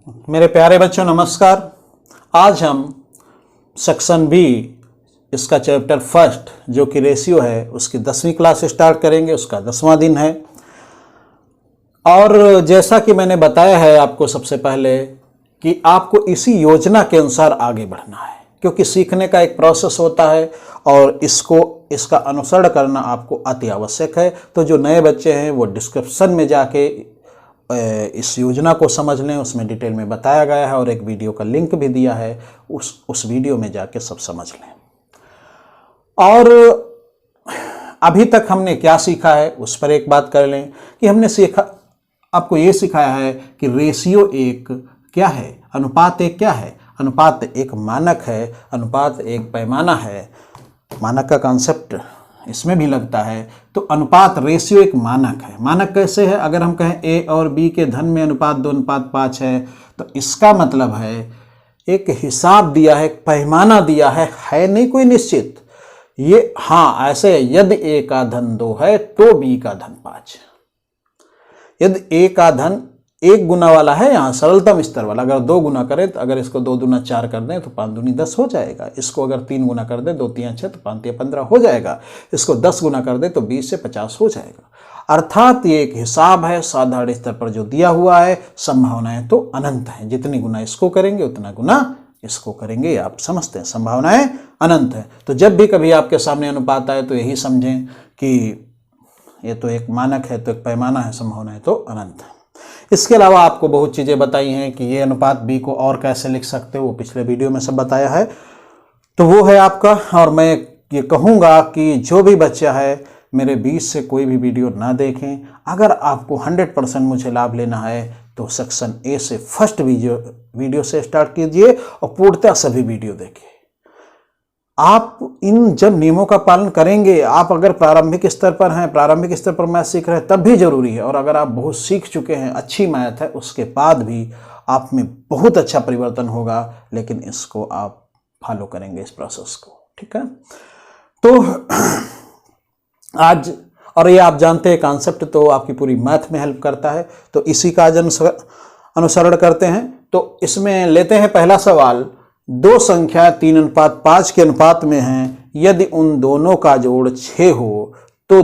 मेरे प्यारे बच्चों नमस्कार। आज हम सेक्शन बी इसका चैप्टर फर्स्ट जो कि रेशियो है उसकी 10वीं क्लास स्टार्ट करेंगे। उसका 10वां दिन है और जैसा कि मैंने बताया है आपको सबसे पहले कि आपको इसी योजना के अनुसार आगे बढ़ना है, क्योंकि सीखने का एक प्रोसेस होता है और इसका अनुसरण करना आपको अति आवश्यक है। तो जो नए बच्चे हैं वो डिस्क्रिप्शन में जाके इस योजना को समझ लें, उसमें डिटेल में बताया गया है और एक वीडियो का लिंक भी दिया है, उस वीडियो में जाके सब समझ लें। और अभी तक हमने क्या सीखा है उस पर एक बात कर लें कि हमने आपको ये सिखाया है कि रेशियो एक क्या है, अनुपात एक क्या है, अनुपात एक मानक है, अनुपात एक पैमाना है। मानक का कॉन्सेप्ट इसमें भी लगता है। तो अनुपात रेशियो एक मानक है। मानक कैसे है? अगर हम कहें ए और बी के धन में अनुपात 2:5 है तो इसका मतलब है एक हिसाब दिया है, एक पैमाना दिया है नहीं कोई निश्चित। ये हाँ ऐसे है, यदि ए का धन 2 है तो बी का धन 5। यदि ए का धन 1 गुना वाला है, यहाँ सरलतम स्तर वाला, अगर 2 गुना करें तो अगर इसको 2 दूना 4 कर दें तो 5 दूनी 10 हो जाएगा। इसको अगर 3 गुना कर दें 2 3 6 तो 5 3 15 हो जाएगा। इसको 10 गुना कर दें तो 20 से 50 हो जाएगा। अर्थात ये एक हिसाब है, साधारण स्तर पर जो दिया हुआ है। संभावनाएं तो अनंत हैं, जितनी गुना इसको करेंगे उतना गुना इसको करेंगे। आप समझते हैं, संभावनाएं अनंत है। तो जब भी कभी आपके सामने अनुपात आए तो यही समझें कि ये तो एक मानक है, तो एक पैमाना है, संभावनाएं तो अनंत है। इसके अलावा आपको बहुत चीज़ें बताई हैं कि ये अनुपात बी को और कैसे लिख सकते हो, वो पिछले वीडियो में सब बताया है, तो वो है आपका। और मैं ये कहूँगा कि जो भी बच्चा है मेरे बीच से कोई भी वीडियो ना देखें। अगर आपको 100% मुझे लाभ लेना है तो सेक्शन ए से फर्स्ट वीडियो से स्टार्ट कीजिए और पूर्णतः सभी वीडियो देखिए। आप इन जब नियमों का पालन करेंगे, आप अगर प्रारंभिक स्तर पर हैं, प्रारंभिक स्तर पर मैथ सीख रहे हैं तब भी जरूरी है, और अगर आप बहुत सीख चुके हैं, अच्छी मैथ है, उसके बाद भी आप में बहुत अच्छा परिवर्तन होगा। लेकिन इसको आप फॉलो करेंगे इस प्रोसेस को, ठीक है। तो आज और ये आप जानते हैं कॉन्सेप्ट तो आपकी पूरी मैथ में हेल्प करता है, तो इसी का आज अनुसरण करते हैं। तो इसमें लेते हैं पहला सवाल। 2 संख्या 3:5 के अनुपात में हैं, यदि उन दोनों का जोड़ 6 हो तो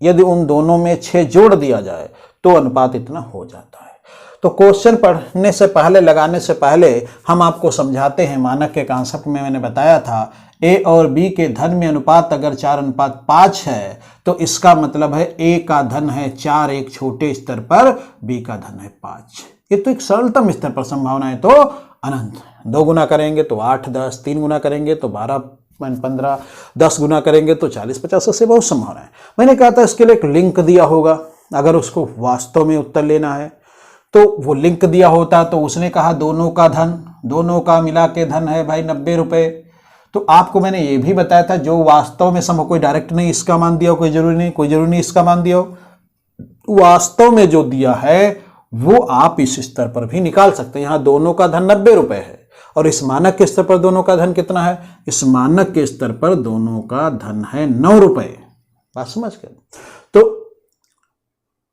यदि उन दोनों में 6 जोड़ दिया जाए तो अनुपात इतना हो जाता है। तो क्वेश्चन पढ़ने से पहले, लगाने से पहले हम आपको समझाते हैं। मानक के कॉन्सेप्ट में मैंने बताया था ए और बी के धन में अनुपात अगर 4:5 है तो इसका मतलब है ए का धन है 4 एक छोटे स्तर पर, बी का धन है 5। ये तो एक सरलतम स्तर पर संभावनाएं तो अनंत है। 2 गुना करेंगे तो 8 10, 3 गुना करेंगे तो 12 15, 10 गुना करेंगे तो 40 50, से बहुत संभावना है। मैंने कहा था इसके लिए एक लिंक दिया होगा, अगर उसको वास्तव में उत्तर लेना है तो वो लिंक दिया होता। तो उसने कहा दोनों का धन, दोनों का मिला के धन है भाई 90 रुपये। तो आपको मैंने ये भी बताया था जो वास्तव में सम, कोई डायरेक्ट नहीं इसका मान दिया हो, कोई जरूरी नहीं इसका मान दिया हो, वास्तव में जो दिया है वो आप इस स्तर पर भी निकाल सकते हैं। यहाँ दोनों का धन 90 रुपये है और इस मानक के स्तर पर दोनों का धन कितना है? इस मानक के स्तर पर दोनों का धन है 9 रुपये। बात समझ गए? तो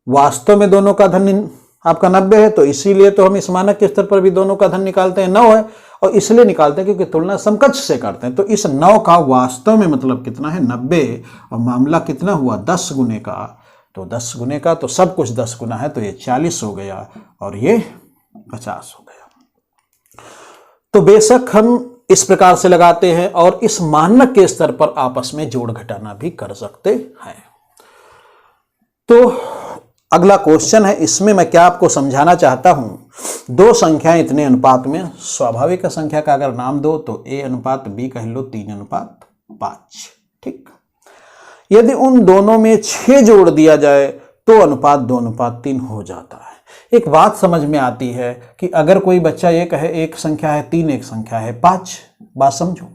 वास्तव में दोनों का धन आपका 90 है, तो इसीलिए तो हम इस मानक के स्तर पर भी दोनों का धन निकालते हैं 9 है, और इसलिए निकालते हैं क्योंकि तुलना समकक्ष से करते हैं। तो इस 9 का वास्तव में मतलब कितना है? 90, और मामला कितना हुआ? 10 गुने का। तो 10 गुने का तो सब कुछ 10 गुना है, तो ये 40 हो गया और ये 50 हो गया। तो बेशक हम इस प्रकार से लगाते हैं और इस मानक के स्तर पर आपस में जोड़ घटाना भी कर सकते हैं। तो अगला क्वेश्चन है, इसमें मैं क्या आपको समझाना चाहता हूं। 2 संख्याएं इतने अनुपात में, स्वाभाविक संख्या का अगर नाम दो तो ए अनुपात बी कह लो 3:5, ठीक। यदि उन दोनों में 6 जोड़ दिया जाए तो अनुपात 2:3 हो जाता है। एक बात समझ में आती है कि अगर कोई बच्चा ये कहे एक संख्या है 3, एक संख्या है 5, बात समझो।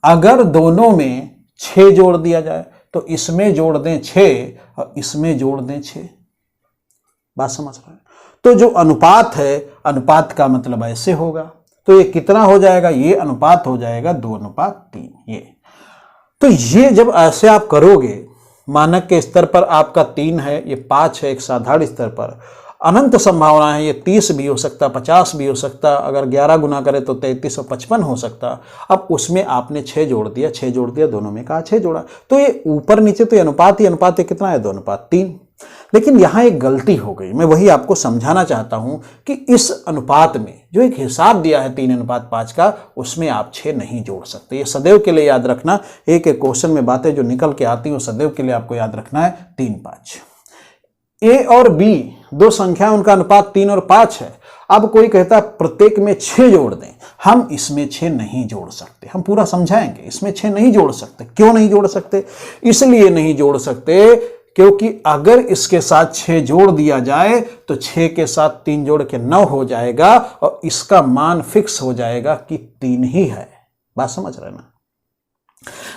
अगर दोनों में 6 जोड़ दिया जाए तो इसमें जोड़ दें 6 और इसमें जोड़ दें 6, बात समझ रहे हैं? तो जो अनुपात है, अनुपात का मतलब ऐसे होगा, तो ये कितना हो जाएगा? ये अनुपात हो जाएगा 2:3। ये तो ये जब ऐसे आप करोगे, मानक के स्तर पर आपका 3 है, ये 5 है एक साधारण स्तर पर, अनंत संभावना है, ये 30 भी हो सकता, 50 भी हो सकता, अगर 11 गुना करें तो 3355 हो सकता। अब उसमें आपने 6 जोड़ दिया, 6 जोड़ दिया, दोनों में कहा 6 जोड़ा, तो ये ऊपर नीचे तो ये अनुपात ही अनुपात है, कितना है 2:3। लेकिन यहाँ एक गलती हो गई, मैं वही आपको समझाना चाहता हूं कि इस अनुपात में जो एक हिसाब दिया है 3:5 का, उसमें आप 6 नहीं जोड़ सकते। ये सदैव के लिए याद रखना, एक एक क्वेश्चन में बातें जो निकल के आती हैं सदैव के लिए आपको याद रखना है 3:5। ए और बी दो संख्या, उनका अनुपात 3 और 5 है। अब कोई कहता है प्रत्येक में 6 जोड़ दें, हम इसमें 6 नहीं जोड़ सकते, हम पूरा समझाएंगे। इसमें 6 नहीं जोड़ सकते। क्यों नहीं जोड़ सकते? इसलिए नहीं जोड़ सकते क्योंकि अगर इसके साथ 6 जोड़ दिया जाए तो 6 के साथ 3 जोड़ के 9 हो जाएगा और इसका मान फिक्स हो जाएगा कि 3 ही है। बात समझ रहे ना?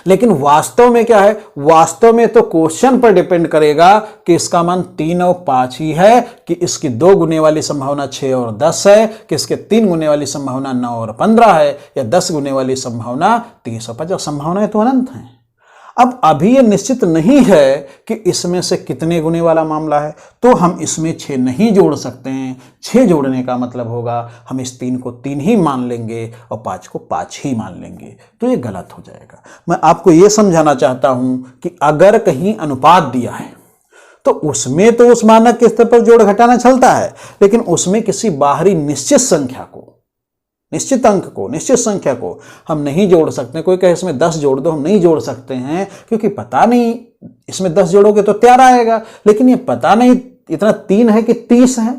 लेकिन वास्तव में क्या है? वास्तव में तो क्वेश्चन पर डिपेंड करेगा कि इसका मान 3 और 5 ही है, कि इसकी 2 गुने वाली संभावना 6 और 10 है, कि इसके 3 गुने वाली संभावना 9 और 15 है, या 10 गुने वाली संभावना 30 और 50। संभावनाएं तो अनंत हैं। अब अभी ये निश्चित नहीं है कि इसमें से कितने गुने वाला मामला है, तो हम इसमें 6 नहीं जोड़ सकते हैं। 6 जोड़ने का मतलब होगा हम इस 3 को 3 ही मान लेंगे और 5 को 5 ही मान लेंगे, तो ये गलत हो जाएगा। मैं आपको ये समझाना चाहता हूं कि अगर कहीं अनुपात दिया है तो उसमें तो उस मानक के स्तर पर जोड़ घटाना चलता है, लेकिन उसमें किसी बाहरी निश्चित संख्या को, निश्चित अंक को, निश्चित संख्या को हम नहीं जोड़ सकते। कोई कहे इसमें 10 जोड़ दो, हम नहीं जोड़ सकते हैं क्योंकि पता नहीं इसमें 10 जोड़ोगे तो 13 आएगा, लेकिन ये पता नहीं इतना 3 है कि 30 है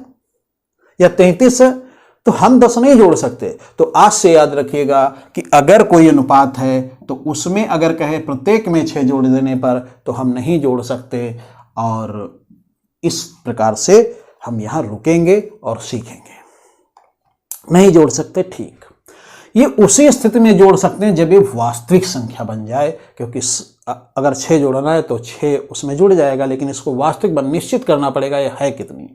या 33 है, तो हम 10 नहीं जोड़ सकते। तो आज से याद रखिएगा कि अगर कोई अनुपात है तो उसमें अगर कहे प्रत्येक में 6 जोड़ देने पर तो हम नहीं जोड़ सकते, और इस प्रकार से हम यहां रुकेंगे और सीखेंगे। नहीं जोड़ सकते, ठीक। ये उसी स्थिति में जोड़ सकते हैं जब ये वास्तविक संख्या बन जाए, क्योंकि अगर 6 जोड़ना है तो 6 उसमें जुड़ जाएगा, लेकिन इसको वास्तविक निश्चित करना पड़ेगा ये है कितनी।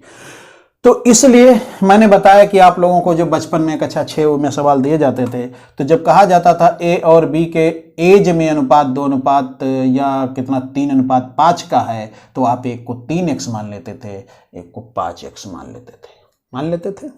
तो इसलिए मैंने बताया कि आप लोगों को जो बचपन में कक्षा 6 में सवाल दिए जाते थे, तो जब कहा जाता था ए और बी के एज में अनुपात 2 अनुपात या कितना 3:5 का है, तो आप एक को 3x मान लेते थे, एक को 5x मान लेते थे।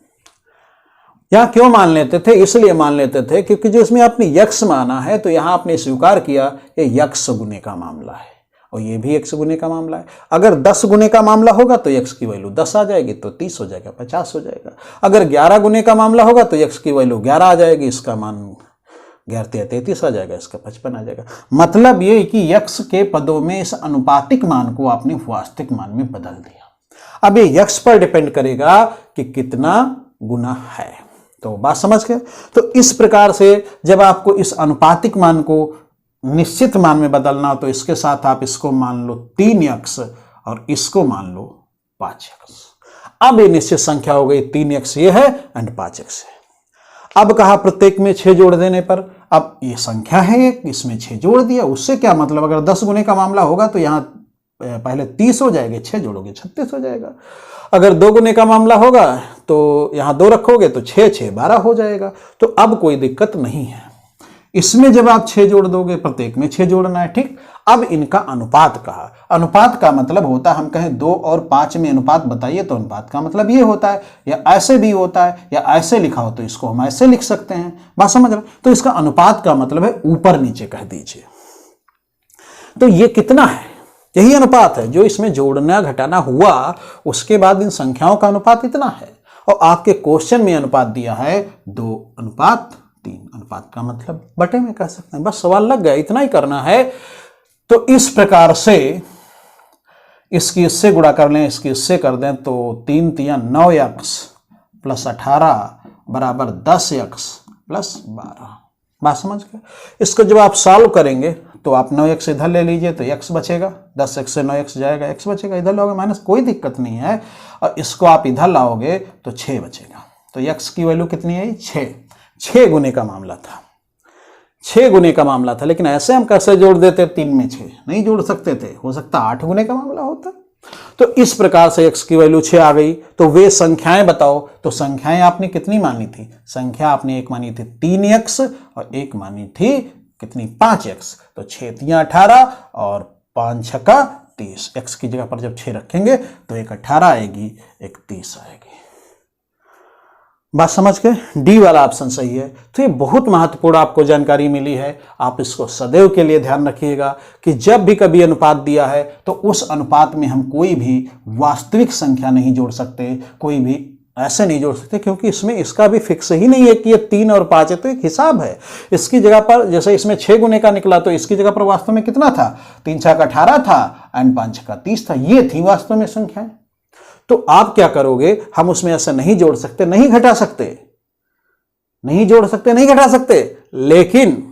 यहां क्यों मान लेते थे? इसलिए मान लेते थे क्योंकि जो इसमें आपने यक्स माना है तो यहां आपने स्वीकार किया ये यक्स गुने का मामला है और ये भी x गुने का मामला है। अगर 10 गुने का मामला होगा तो x की वैल्यू 10 आ जाएगी, तो 30 हो जाएगा, 50 हो जाएगा। अगर 11 गुने का मामला होगा तो x की वैल्यू 11 आ जाएगी, इसका मान 11 33 आ जाएगा, इसका 55 आ जाएगा। मतलब ये कि x के पदों में इस अनुपातिक मान को आपने वास्तविक मान में बदल दिया। अब ये x पर डिपेंड करेगा कि कितना गुना है। तो बात समझ गए? तो इस प्रकार से जब आपको इस अनुपातिक मान को निश्चित मान में बदलना हो तो इसके साथ आप इसको मान लो 3x और इसको मान लो 5x। अब ये निश्चित संख्या हो गई, 3x ये है एंड 5x है। अब कहा प्रत्येक में 6 जोड़ देने पर, अब ये संख्या है एक, इसमें 6 जोड़ दिया, उससे क्या मतलब? अगर 10 गुने का मामला होगा तो यहां पहले 30 हो जाएंगे, 6 जोड़ोगे 36 हो जाएगा। अगर 2 गुने का मामला होगा तो यहां 2 रखोगे तो 6 6 12 हो जाएगा। तो अब कोई दिक्कत नहीं है। इसमें जब आप 6 जोड़ दोगे, प्रत्येक में 6 जोड़ना है, ठीक। अब इनका अनुपात कहा। अनुपात का मतलब होता है, हम कहें 2 और 5 में अनुपात बताइए तो अनुपात का मतलब ये होता है, या ऐसे भी होता है, या ऐसे लिखा हो तो इसको हम ऐसे लिख सकते हैं। बात समझ रहे? तो इसका अनुपात का मतलब है ऊपर नीचे कह दीजिए। तो ये कितना है? यही अनुपात है जो इसमें जोड़ना घटाना हुआ, उसके बाद इन संख्याओं का अनुपात इतना है। और आपके क्वेश्चन में अनुपात दिया है 2:3। अनुपात का मतलब बटे में कह सकते हैं। बस सवाल लग गया, इतना ही करना है। तो इस प्रकार से इसकी इससे गुणा कर लें, इसकी इससे कर दें तो 3 3 9x प्लस 18 बराबर 10x प्लस 12। बात समझ गए? इसको जब आप सॉल्व करेंगे तो आप 9x इधर ले लीजिए तो x बचेगा, 10x से 9x जाएगा, x बचेगा, इधर लाओगे माइनस, कोई दिक्कत नहीं है। और इसको आप इधर लाओगे तो 6 बचेगा। तो x की वैल्यू कितनी है? 6 गुने का मामला था, 6 गुने का मामला था। लेकिन ऐसे हम कैसे जोड़ देते? 3 में 6 नहीं जोड़ सकते थे, हो सकता 8 गुने का मामला होता। तो इस प्रकार से x की वैल्यू 6 आ गई। तो वे संख्याएं बताओ। तो संख्याएं आपने कितनी मानी थी? संख्या आपने एक मानी थी 3x और एक मानी थी कितनी? 5x। तो 6 3 18 और 5 6 30। x की जगह पर जब 6 रखेंगे तो एक 18 आएगी, एक 30 आएगी। बात समझ गए? डी वाला ऑप्शन सही है। तो ये बहुत महत्वपूर्ण आपको जानकारी मिली है। आप इसको सदैव के लिए ध्यान रखिएगा कि जब भी कभी अनुपात दिया है तो उस अनुपात में हम कोई भी वास्तविक संख्या नहीं जोड़ सकते, कोई भी ऐसे नहीं जोड़ सकते, क्योंकि इसमें इसका भी फिक्स ही नहीं है कि ये 3 और 5 है। तो एक हिसाब है। इसकी जगह पर जैसे इसमें 6 गुने का निकला तो इसकी जगह पर वास्तव में कितना था? 3 6 का 18 था एंड 5 6 का 30 था। ये थी वास्तव में संख्याएं। तो आप क्या करोगे? हम उसमें ऐसा नहीं जोड़ सकते, नहीं घटा सकते, नहीं जोड़ सकते, नहीं घटा सकते, लेकिन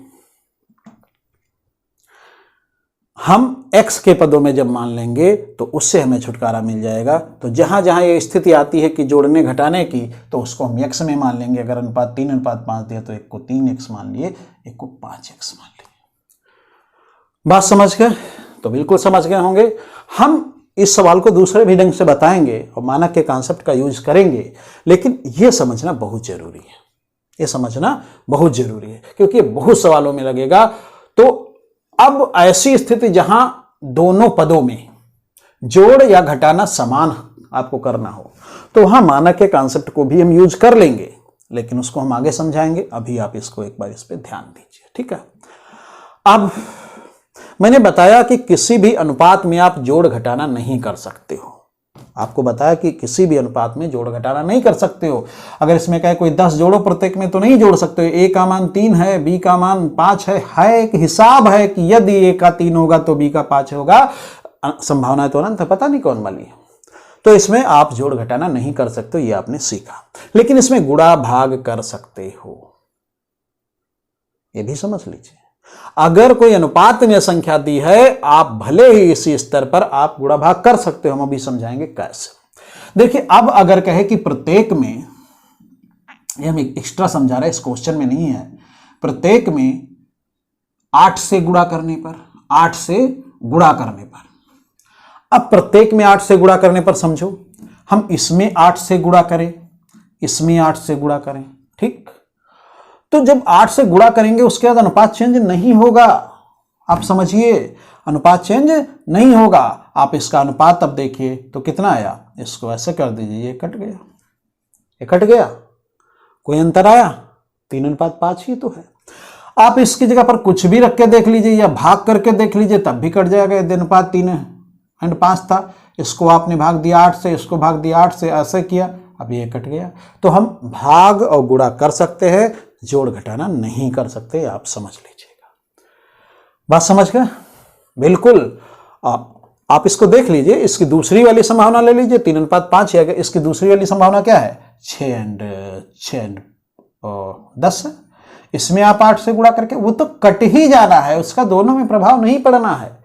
हम x के पदों में जब मान लेंगे तो उससे हमें छुटकारा मिल जाएगा। तो जहां जहां ये स्थिति आती है कि जोड़ने घटाने की, तो उसको हम x में मान लेंगे। अगर अनुपात 3 अनुपात 5 दिया तो एक को 3x मान लिए, एक को 5x मान लिए। बात समझ गए? तो बिल्कुल समझ गए होंगे। हम इस सवाल को दूसरे भी ढंग से बताएंगे और मानक के कॉन्सेप्ट का यूज करेंगे, लेकिन यह समझना बहुत जरूरी है। यह समझना बहुत जरूरी है क्योंकि ये बहुत सवालों में लगेगा। तो अब ऐसी स्थिति जहां दोनों पदों में जोड़ या घटाना समान आपको करना हो तो वहां मानक के कॉन्सेप्ट को भी हम यूज कर लेंगे, लेकिन उसको हम आगे समझाएंगे। अभी आप इसको एक बार इस पर ध्यान दीजिए, ठीक है? अब मैंने बताया कि किसी भी अनुपात में आप जोड़ घटाना नहीं कर सकते हो। आपको बताया कि किसी भी अनुपात में जोड़ घटाना नहीं कर सकते हो। अगर इसमें कहे कोई 10 जोड़ो प्रत्येक में तो नहीं जोड़ सकते हो। a का मान 3 है, b का मान 5 है। एक हिसाब है कि यदि a का 3 होगा तो b का 5 होगा। संभावना तो अनंत है, पता नहीं कौन वाली है। तो इसमें आप जोड़ घटाना नहीं कर सकते हो, ये आपने सीखा। लेकिन इसमें गुणा भाग कर सकते हो, ये भी समझ लीजिए। अगर कोई अनुपात में संख्या दी है, आप भले ही इसी स्तर पर आप गुणा भाग कर सकते हो। हम अभी समझाएंगे कैसे। देखिए, अब अगर कहे कि प्रत्येक में, ये हम एक्स्ट्रा समझा रहे हैं, इस क्वेश्चन में नहीं है, प्रत्येक में 8 से गुणा करने पर, 8 से गुणा करने पर, अब प्रत्येक में 8 से गुणा करने पर समझो, हम इसमें 8 से गुणा करें, इसमें 8 से गुणा करें, ठीक? तो जब 8 से गुणा करेंगे उसके बाद अनुपात चेंज नहीं होगा। आप समझिए, अनुपात चेंज नहीं होगा। आप इसका अनुपात अब देखिए तो कितना आया, इसको ऐसे कर दीजिए, ये कट गया, ये कट गया, कोई अंतर आया? 3 अनुपात 5 ही तो है। आप इसकी जगह पर कुछ भी रख के देख लीजिए या भाग करके देख लीजिए, तब भी कट जाएगा। अनुपात 3 एंड 5 था, इसको आपने भाग दिया 8 से, इसको भाग दिया 8 से, ऐसे किया, अब ये कट गया। तो हम भाग और गुणा कर सकते हैं, जोड़ घटाना नहीं कर सकते, आप समझ लीजिएगा। बात समझ गए? बिल्कुल। आप इसको देख लीजिए, इसकी दूसरी वाली संभावना ले लीजिए, 3 अनुपात 5 है। इसकी दूसरी वाली संभावना क्या है? 6 एंड 10 है। इसमें आप 8 से गुणा करके, वो तो कट ही जाना है, उसका दोनों में प्रभाव नहीं पड़ना है।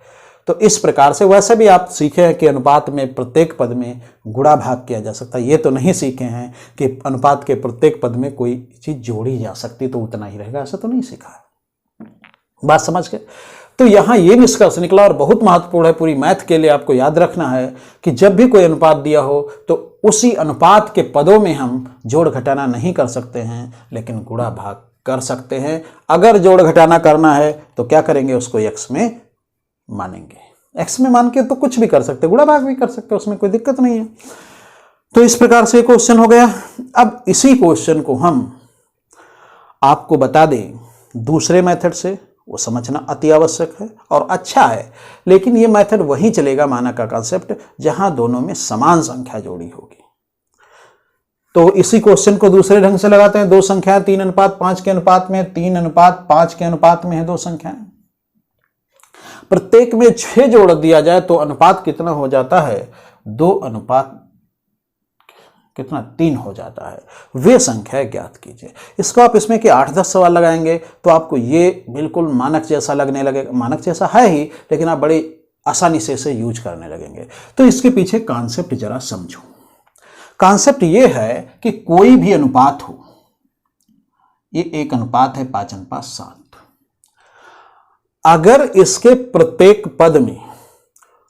तो इस प्रकार से वैसे भी आप सीखे हैं कि अनुपात में प्रत्येक पद में गुणा भाग किया जा सकता है। ये तो नहीं सीखे हैं कि अनुपात के प्रत्येक पद में कोई चीज जोड़ी जा सकती तो उतना ही रहेगा, ऐसा तो नहीं सीखा है। बात समझ गए? तो यहां ये निष्कर्ष निकला और बहुत महत्वपूर्ण है, पूरी मैथ के लिए आपको याद रखना है कि जब भी कोई अनुपात दिया हो तो उसी अनुपात के पदों में हम जोड़ घटाना नहीं कर सकते हैं, लेकिन गुणा भाग कर सकते हैं। अगर जोड़ घटाना करना है तो क्या करेंगे, उसको x में मानेंगे। x में मान के तो कुछ भी कर सकते, गुणा भाग भी कर सकते, उसमें कोई दिक्कत नहीं है। तो इस प्रकार से क्वेश्चन हो गया। अब इसी क्वेश्चन को हम आपको बता दें दूसरे मेथड से, वो समझना अति आवश्यक है और अच्छा है। लेकिन ये मेथड वही चलेगा, मानक का कॉन्सेप्ट, जहां दोनों में समान संख्या जोड़ी होगी। तो इसी क्वेश्चन को दूसरे ढंग से लगाते हैं। दो संख्याएं 3 अनुपात 5 के अनुपात में, 3 अनुपात 5 के अनुपात में है दो संख्याएं। प्रत्येक में 6 जोड़ दिया जाए तो अनुपात कितना हो जाता है? 2 अनुपात कितना? 3 हो जाता है। वे संख्या ज्ञात कीजिए। इसको आप इसमें कि 8-10 सवाल लगाएंगे तो आपको ये बिल्कुल मानक जैसा लगने लगेगा। मानक जैसा है ही, लेकिन आप बड़ी आसानी से इसे यूज करने लगेंगे। तो इसके पीछे कॉन्सेप्ट जरा समझो। कॉन्सेप्ट ये है कि कोई भी अनुपात हो, ये एक अनुपात है 5 अनुपात 7, अगर इसके प्रत्येक पद में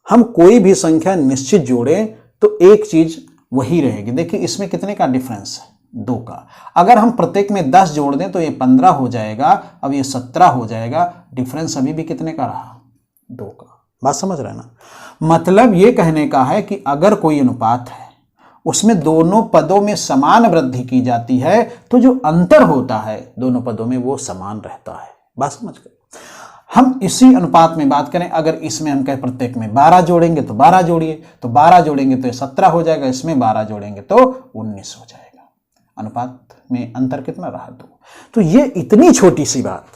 हम कोई भी संख्या निश्चित जोड़ें तो एक चीज वही रहेगी। देखिए इसमें कितने का डिफरेंस है? 2 का। अगर हम प्रत्येक में 10 जोड़ दें तो ये 15 हो जाएगा, अब ये 17 हो जाएगा। डिफरेंस अभी भी कितने का रहा? 2 का। बात समझ रहे हैं ना? मतलब ये कहने का है कि अगर कोई अनुपात है उसमें दोनों पदों में समान वृद्धि की जाती है तो जो अंतर होता है दोनों पदों में वो समान रहता है। बात समझ गए? हम इसी अनुपात में बात करें, अगर इसमें हम कहें प्रत्येक में 12 जोड़ेंगे तो 12 जोड़िए, तो 12 जोड़ेंगे तो 17 हो जाएगा, इसमें 12 जोड़ेंगे तो 19 हो जाएगा। अनुपात में अंतर कितना रहा? 2। तो ये इतनी छोटी सी बात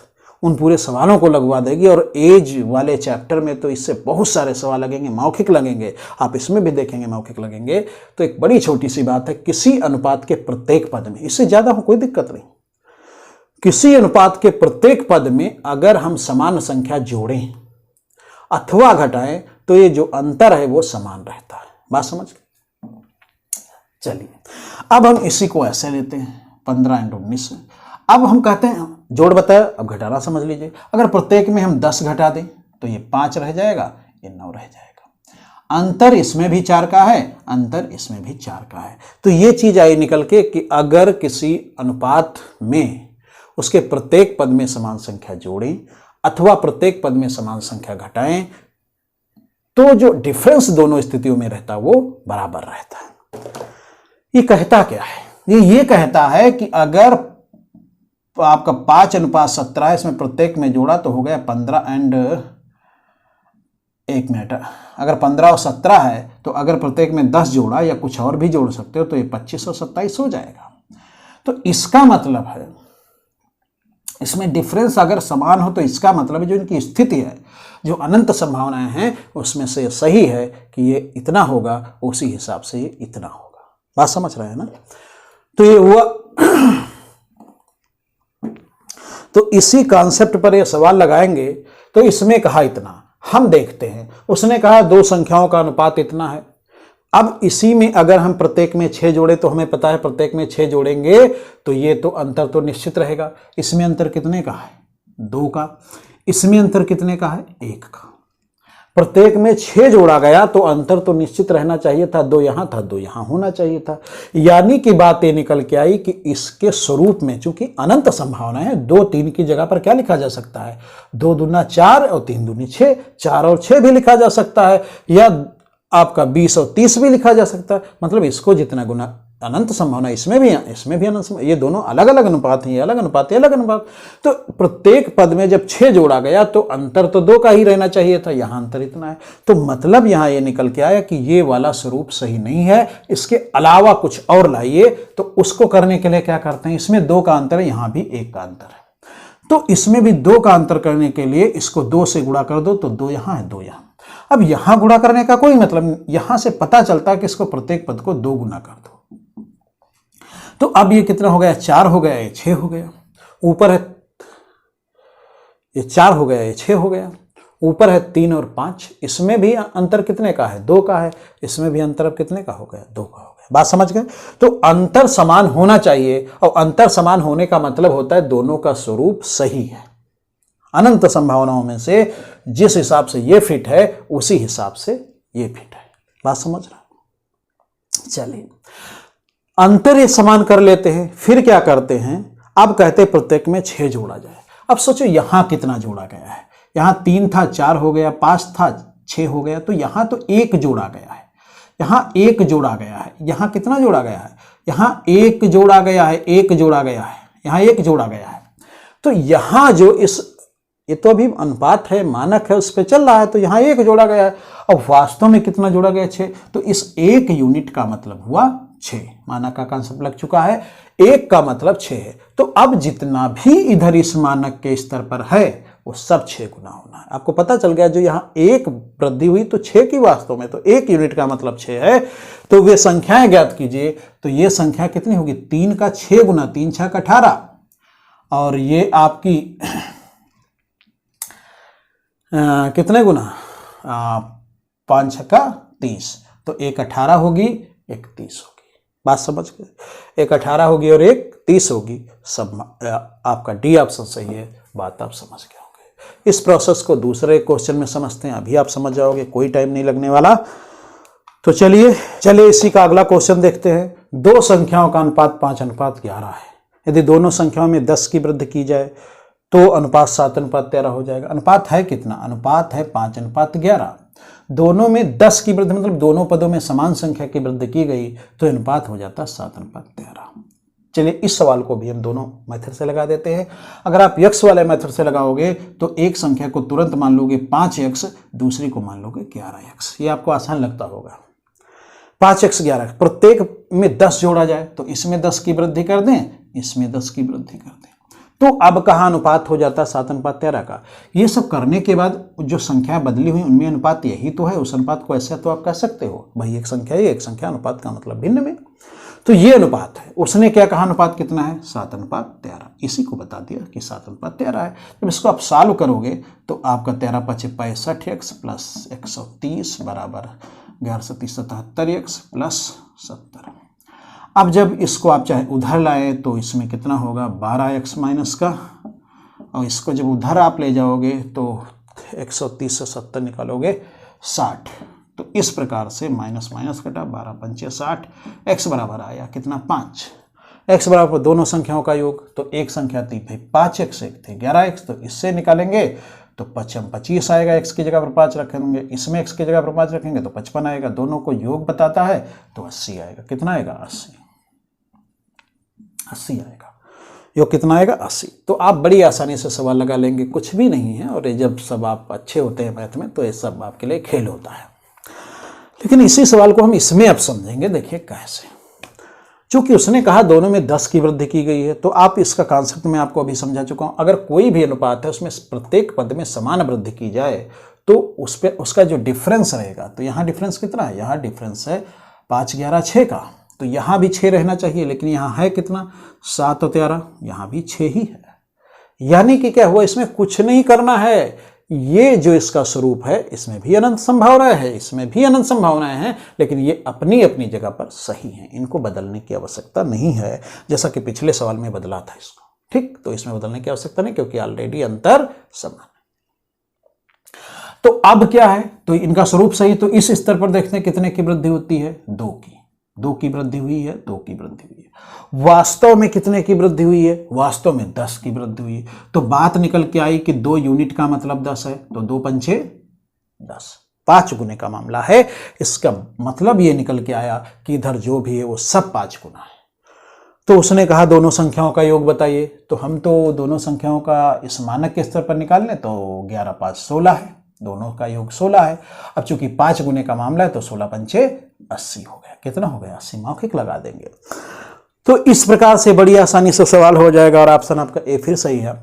उन पूरे सवालों को लगवा देगी। और एज वाले चैप्टर में तो इससे बहुत सारे सवाल लगेंगे, मौखिक लगेंगे, आप इसमें भी देखेंगे मौखिक लगेंगे। तो एक बड़ी छोटी सी बात है, किसी अनुपात के प्रत्येक पद में, इससे ज्यादा कोई दिक्कत नहीं, किसी अनुपात के प्रत्येक पद में अगर हम समान संख्या जोड़ें अथवा घटाएं तो ये जो अंतर है वो समान रहता है। बात समझ गए? चलिए अब हम इसी को ऐसे लेते हैं 15 × 19। अब हम कहते हैं जोड़ बताया, अब घटाना समझ लीजिए। अगर प्रत्येक में हम 10 घटा दें तो ये 5 रह जाएगा, ये 9 रह जाएगा। अंतर इसमें भी 4 का है, अंतर इसमें भी 4 का है। तो ये चीज आई निकल के कि अगर किसी अनुपात में उसके प्रत्येक पद में समान संख्या जोड़ें अथवा प्रत्येक पद में समान संख्या घटाएं तो जो डिफरेंस दोनों स्थितियों में रहता है वो बराबर रहता है। ये कहता क्या है? ये कहता है कि अगर आपका 5:17 है, इसमें प्रत्येक में जोड़ा तो हो गया 15 एंड 1 मिनट, अगर 15 और 17 है तो अगर प्रत्येक में 10 जोड़ा या कुछ और भी जोड़ सकते हो तो ये 25 और 27 हो जाएगा। तो इसका मतलब है इसमें डिफरेंस अगर समान हो तो इसका मतलब जो इनकी स्थिति है, जो अनंत संभावनाएं हैं उसमें से सही है कि ये इतना होगा, उसी हिसाब से ये इतना होगा। बात समझ रहे हैं ना? तो ये हुआ। तो इसी कॉन्सेप्ट पर ये सवाल लगाएंगे तो इसमें कहा इतना, हम देखते हैं उसने कहा 2 संख्याओं का अनुपात इतना है। अब इसी में अगर हम प्रत्येक में 6 जोड़े तो हमें पता है प्रत्येक में 6 जोड़ेंगे तो ये तो अंतर तो निश्चित रहेगा। इसमें अंतर कितने का है? 2 का। इसमें अंतर कितने का है? 1 का। प्रत्येक में 6 जोड़ा गया तो अंतर तो निश्चित रहना चाहिए था, 2 यहां था 2 यहां होना चाहिए था। यानी कि बात ये निकल के आई कि इसके स्वरूप में चूंकि अनंत संभावना है, 2 3 की जगह पर क्या लिखा जा सकता है? 2 दूना 4 और 3 दूनी 6, 4 और 6 भी लिखा जा सकता है, या आपका 20 और 30 भी लिखा जा सकता है। मतलब इसको जितना गुना अनंत संभावना इसमें भी अनंत संभावना, ये दोनों अलग अलग अनुपात हैं, ये अलग अनुपात ये अलग अनुपात। तो प्रत्येक पद में जब 6 जोड़ा गया तो अंतर तो 2 का ही रहना चाहिए था, यहां अंतर इतना है। तो मतलब यहां ये निकल के आया कि ये वाला स्वरूप सही नहीं है, इसके अलावा कुछ और लाइए। तो उसको करने के लिए क्या करते हैं, इसमें 2 का अंतर है, यहां भी 1 का अंतर है, तो इसमें भी 2 का अंतर करने के लिए इसको 2 से गुणा कर दो तो 2 यहां है 2 यहां। अब यहां गुणा करने का कोई मतलब नहीं, यहां से पता चलता है कि इसको प्रत्येक पद को 2 गुना कर दो। तो अब ये कितना हो गया? 4 हो गया, ये 6 हो गया। ऊपर है ये 4 हो गया, ये 6 हो गया। ऊपर है 3 और 5, इसमें भी अंतर कितने का है? 2 का है। इसमें भी अंतर कितने का हो गया? 2 का हो गया। बात समझ गए? तो अंतर समान होना चाहिए, और अंतर समान होने का मतलब होता है दोनों का स्वरूप सही है। अनंत संभावनाओं में से जिस हिसाब से ये फिट है उसी हिसाब से ये फिट है। बात समझ रहा? चलिए अंतर ये समान कर लेते हैं, फिर क्या करते हैं? अब कहते हैं प्रत्येक में 6 जोड़ा जाए। अब सोचो यहां कितना जोड़ा गया है? यहां 3 था 4 हो गया, 5 था 6 हो गया, तो यहां तो 1 जोड़ा गया है, यहां 1 जोड़ा गया है। यहां कितना जोड़ा गया है? यहां 1 जोड़ा गया है, 1 जोड़ा गया है, यहां 1 जोड़ा गया है। तो यहां जो ये तो अभी अनुपात है, मानक है, उस पर चल रहा है, तो यहां 1 जोड़ा गया है। अब वास्तव में कितना जोड़ा गया? 6। तो इस 1 यूनिट का मतलब हुआ 6। मानक का कंसेप्ट लग चुका है, 1 का मतलब 6 है। तो अब जितना भी इधर इस मानक के स्तर पर है वो सब 6 गुना होना है। आपको पता चल गया, जो यहाँ 1 वृद्धि हुई तो 6 की वास्तव में, तो 1 यूनिट का मतलब 6 है। तो वे संख्याएं ज्ञात कीजिए, तो ये संख्या कितनी होगी? 3 का 6 गुना, 3 6 का 18, और ये आपकी कितने गुना? 5 6 का 30, तो 1 18 होगी, 1 30 होगी। बात समझ गए? 1 18 होगी और 1 30 होगी। सब आपका डी ऑप्शन सही है। बात आप समझ गए होंगे। इस प्रोसेस को दूसरे क्वेश्चन में समझते हैं, अभी आप समझ जाओगे, कोई टाइम नहीं लगने वाला। तो चलिए इसी का अगला क्वेश्चन देखते हैं। 2 संख्याओं का अनुपात 5:11 है। यदि दोनों संख्याओं में 10 की वृद्धि की जाए तो अनुपात 7:13 हो जाएगा। अनुपात है कितना? अनुपात है 5:11। दोनों में 10 की वृद्धि, मतलब दोनों पदों में समान संख्या की वृद्धि की गई तो अनुपात हो जाता है 7:13। चलिए इस सवाल को भी हम दोनों मेथड से लगा देते हैं। अगर आप यक्स वाले मेथड से लगाओगे तो एक संख्या को तुरंत मान लोगे 5x, दूसरी को मान लोगे 11x। ये आपको आसान लगता होगा। 5x 11, प्रत्येक में 10 जोड़ा जाए तो इसमें 10 की वृद्धि कर दें, इसमें 10 की वृद्धि कर दें, तो अब कहाँ अनुपात हो जाता है 7:13 का। ये सब करने के बाद जो संख्या बदली हुई उनमें अनुपात यही तो है। उस अनुपात को ऐसे तो आप कह सकते हो भाई एक संख्या है, एक संख्या, अनुपात का मतलब भिन्न में। तो ये अनुपात है। उसने क्या कहा? अनुपात कितना है? 7:13। इसी को बता दिया कि 7:13 है। जब इसको आप सॉल्व करोगे तो आपका 13 × 5 = 65x प्लस 130 बराबर 11 × 30 = 77x प्लस 70। अब जब इसको आप चाहे उधर लाए तो इसमें कितना होगा? 12x माइनस का, और इसको जब उधर आप ले जाओगे तो 130 से 70 निकालोगे 60। तो इस प्रकार से माइनस माइनस कटा, 12 × 5 = 60। x बराबर आया कितना? 5। x बराबर दोनों संख्याओं का योग, तो एक संख्या थी भाई 5x, एक थी 11x, तो इससे निकालेंगे तो 25 आएगा। x की जगह पर 5 रखेंगे, इसमें x की जगह पर 5 रखेंगे तो 55 आएगा। दोनों को योग बताता है तो 80 आएगा। कितना आएगा? 80 आएगा। योग कितना आएगा? 80। तो आप बड़ी आसानी से सवाल लगा लेंगे, कुछ भी नहीं है। और ये जब सब आप अच्छे होते हैं मैथ में तो ये सब आपके लिए खेल होता है। लेकिन इसी सवाल को हम इसमें अब समझेंगे। देखिए कैसे, चूंकि उसने कहा दोनों में 10 की वृद्धि की गई है, तो आप इसका कॉन्सेप्ट मैं आपको अभी समझा चुका हूं। अगर कोई भी अनुपात है उसमें प्रत्येक पद में समान वृद्धि की जाए तो उस पर उसका जो डिफरेंस रहेगा, तो यहाँ डिफरेंस कितना है? यहाँ डिफरेंस है 5 11 6 का, तो यहाँ भी 6 रहना चाहिए, लेकिन यहाँ है कितना? 7 और 13, यहाँ भी 6 ही है। यानी कि क्या हुआ? इसमें कुछ नहीं करना है। ये जो इसका स्वरूप है इसमें भी अनंत संभावनाएं है, इसमें भी अनंत संभावनाएं हैं, लेकिन ये अपनी अपनी जगह पर सही हैं। इनको बदलने की आवश्यकता नहीं है, जैसा कि पिछले सवाल में बदला था इसको। ठीक, तो इसमें बदलने की आवश्यकता नहीं, क्योंकि ऑलरेडी अंतर समान है। तो अब क्या है? तो इनका स्वरूप सही, तो इस स्तर पर देखते हैं कितने की वृद्धि होती है? 2 की वृद्धि हुई है, 2 की वृद्धि हुई है। वास्तव में कितने की वृद्धि हुई है? वास्तव में 10 की वृद्धि हुई है। तो बात निकल के आई कि 2 यूनिट का मतलब 10 है, तो 2 × 5 = 10, 5 गुने का मामला है। इसका मतलब ये निकल के आया कि इधर जो भी है वो सब 5 गुना है। तो उसने कहा दोनों संख्याओं का योग बताइए, तो हम तो दोनों संख्याओं का इस मानक के स्तर पर निकाल लें तो 11 × 5 = 16 है, दोनों का योग 16 है। अब चूंकि 5 गुने का मामला है तो 16 × 5 = 80 हो गया। कितना हो गया? 80। मौखिक लगा देंगे तो इस प्रकार से बड़ी आसानी से सवाल हो जाएगा और ऑप्शन आपका ए फिर सही है।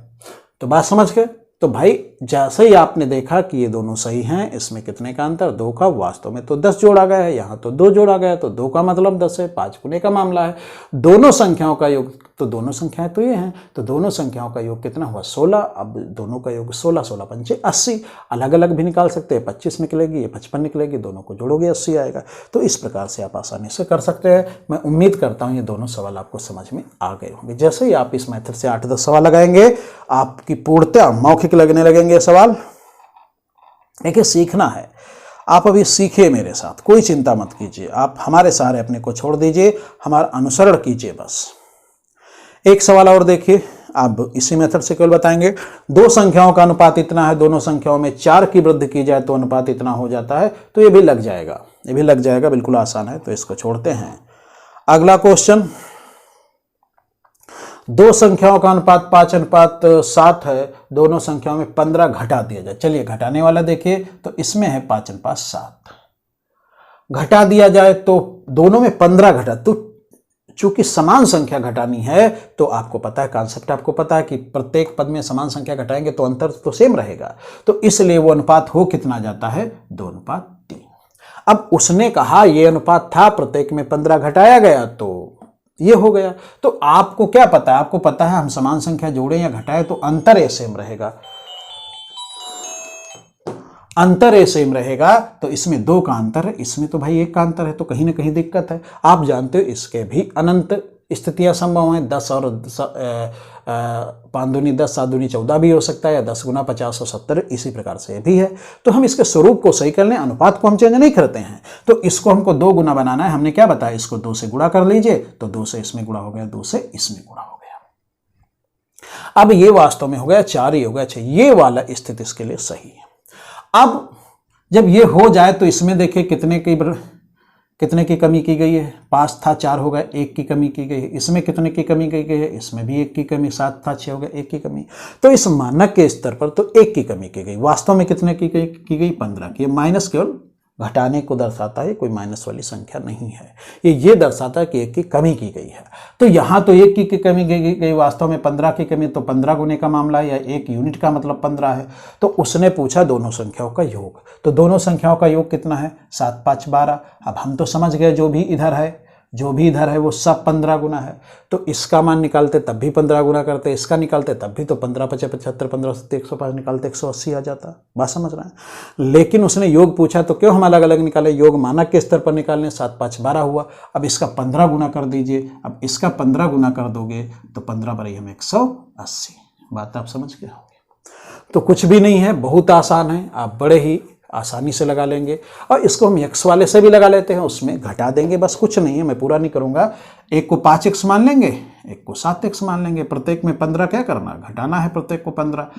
तो बात समझ गए? तो भाई जैसे ही आपने देखा कि ये दोनों सही हैं, इसमें कितने का अंतर? 2 का। वास्तव में तो 10 जोड़ा गया है, यहाँ तो 2 जोड़ा गया है, तो 2 का मतलब 10 है। 5 गुने का मामला है। दोनों संख्याओं का योग, तो दोनों संख्याएं तो ये हैं, तो दोनों संख्याओं का योग कितना हुआ? 16। अब दोनों का योग 16, 16 × 5 = 80। अलग अलग भी निकाल सकते हैं, 25 निकलेगी, ये 55 निकलेगी, दोनों को जोड़ोगे 80 आएगा। तो इस प्रकार से आप आसानी से कर सकते हैं। मैं उम्मीद करता हूँ ये दोनों सवाल आपको समझ में आ गए होंगे। जैसे ही आप इस मेथड से 8-10 सवाल लगाएंगे, आपकी पूर्णतः मौखिक लगने लगेंगे सवाल। देखिए सीखना है, आप अभी सीखिए मेरे साथ, कोई चिंता मत कीजिए। आप हमारे सहारे अपने को छोड़ दीजिए, हमारा अनुसरण कीजिए बस। एक सवाल और देखिए, आप इसी मेथड से केवल बताएंगे 2 संख्याओं का अनुपात इतना है, दोनों संख्याओं में 4 की वृद्धि की जाए तो अनुपात इतना हो जाता है। तो ये भी लग जाएगा, ये भी लग जाएगा, बिल्कुल आसान है। तो इसको छोड़ते हैं। अगला क्वेश्चन, 2 संख्याओं का अनुपात 5:7 है, दोनों संख्याओं में 15 घटा दिया जाए। चलिए घटाने वाला देखिए, तो इसमें है 5:7। घटा दिया जाए तो दोनों में 15 घटा, तो चूंकि समान संख्या घटानी है तो आपको पता है, कॉन्सेप्ट आपको पता है कि प्रत्येक पद में समान संख्या घटाएंगे तो अंतर तो सेम रहेगा। तो इसलिए वो अनुपात हो कितना जाता है? 2:3। अब उसने कहा ये अनुपात था, प्रत्येक में 15 घटाया गया तो ये हो गया। तो आपको क्या पता है? आपको पता है हम समान संख्या जोड़े या घटाए तो अंतर ए सेम रहेगा। अंतर ए सेम रहेगा, तो इसमें 2 का अंतर है, इसमें तो भाई 1 का अंतर है, तो कहीं ना कहीं दिक्कत है। आप जानते हो इसके भी अनंत स्थितियां संभव हैं। 10 और 5 दूनी 10, 7 दूनी 14 भी हो सकता है, या 10 × 50 और 70, इसी प्रकार से भी है। तो हम इसके स्वरूप को सही कर लें, अनुपात को हम चेंज नहीं करते हैं। तो इसको हमको 2 गुना बनाना है। हमने क्या बताया? इसको 2 से गुणा कर लीजिए, तो 2 से इसमें गुणा हो गया, 2 से इसमें गुणा हो गया। अब ये वास्तव में हो गया 4, ही हो गया 6, ये वाला स्थिति इसके लिए सही है। अब जब ये हो जाए तो इसमें देखिए कितने की कमी की गई है, 5 था 4 हो गया, 1 की कमी की गई है। इसमें कितने की कमी की गई है, इसमें भी 1 की कमी, 7 था 6 हो गया, 1 की कमी। तो इस मानक के स्तर पर तो 1 की कमी की गई, वास्तव में कितने की गई 15 की। माइनस केवल घटाने को दर्शाता है, कोई माइनस वाली संख्या नहीं है, ये दर्शाता है कि 1 की कमी की गई है। तो यहाँ तो 1 की कमी गई, वास्तव में 15 की कमी, तो 15 गुने का मामला है, या 1 यूनिट का मतलब 15 है। तो उसने पूछा दोनों संख्याओं का योग, तो दोनों संख्याओं का योग कितना है, 7 5 12। अब हम तो समझ गए जो भी इधर है वो सब 15 गुना है, तो इसका मान निकालते तब भी 15 गुना करते, इसका निकालते तब भी, तो 15 5 75 15 70 105 निकालते 180 आ जाता। बात समझ रहे हैं। लेकिन उसने योग पूछा तो क्यों हम अलग अलग निकाले, योग मानक के स्तर पर निकालने, 7 5 12 हुआ। अब इसका 15 गुना कर दीजिए, अब इसका 15 गुना कर दोगे तो 15 बराबर हम 180। बात आप समझ गए होंगे। तो कुछ भी नहीं है, बहुत आसान है, आप बड़े ही आसानी से लगा लेंगे। और इसको हम x वाले से भी लगा लेते हैं, उसमें घटा देंगे, बस कुछ नहीं है, मैं पूरा नहीं करूंगा। एक को 5x मान लेंगे, एक को 7x मान लेंगे, प्रत्येक में 15 क्या करना, घटाना है प्रत्येक को 15।